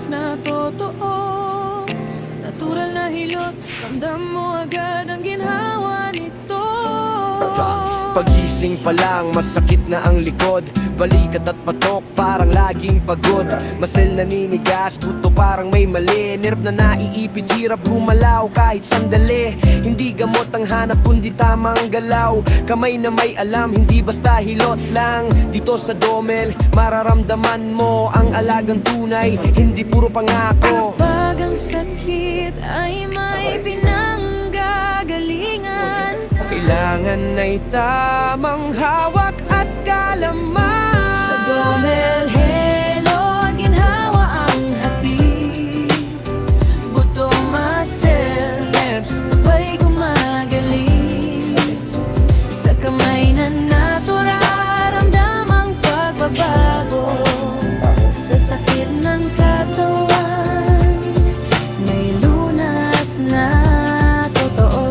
kilos na totoo. Natural na hilot, ramdam mo agad ang ginhawa nito. Pagising pa lang, masakit na ang likod. Balikat at patok, parang laging pagod. Masel naninigas, buto parang may mali. Nerve na naiipit, hirap gumalaw kahit sandali. Hindi gamot ang hanap, kundi tamang galaw. Kamay na may alam, hindi basta hilot lang. Dito sa Domel, mararamdaman mo ang alagang tunay, hindi puro pangako. Pag ang sakit ay may pinanggagalingan, Kailangan ay tamang hawak at kalaman. sa Domel Helot, ginhawa ang hati. Buto, muscle, nerves, sabay gumagaling. Sa kamay na natural, ramdam ang pagbabago. Sa sakit ng katawan, may lunas na totoo.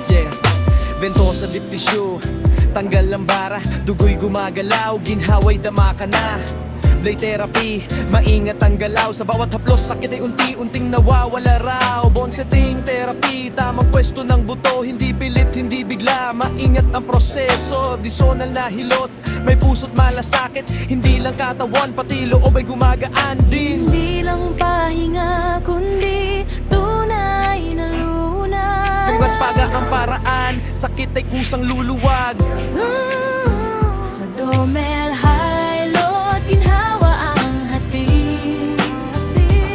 Yeah, ventosa lip tissue, tanggal ang bara, dugo'y gumagalaw, ginhaway dama ka na. Blade therapy, maingat ang galaw. Sa bawat haplos, sakit ay unti-unting nawawala raw. Bone setting therapy, tamang pwesto ng buto. Hindi pilit, hindi bigla, maingat ang proseso. Disonal na hilot, may puso't malasakit. Hindi lang katawan, pati loob ay gumagaan din. Hindi lang pahinga, kundi tunay na lunas. Iwas paga ang paraan, sakit ay kusang luluwag. Sa Domel Hilot, ginhawa ang hati.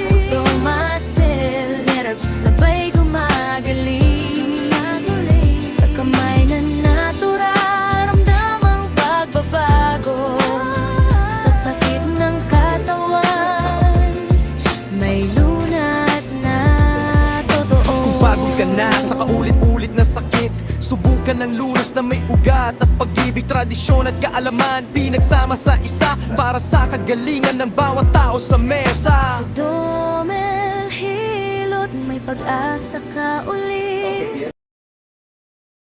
Buto, muscle, nerves, sabay gumagaling. Sa kamay na natural, ramdam ang pagbabago. Sa sakit ng katawan, may lunas na totoo. Pagod ka na sa kaulit-ulit na sakit, subukan ng lunas na may ugat at pag-ibig, tradisyon at kaalaman, pinagsama sa isa para sa kagalingan ng bawat tao sa mesa. Sa Domel Hilot, may pag-asa ka ulit.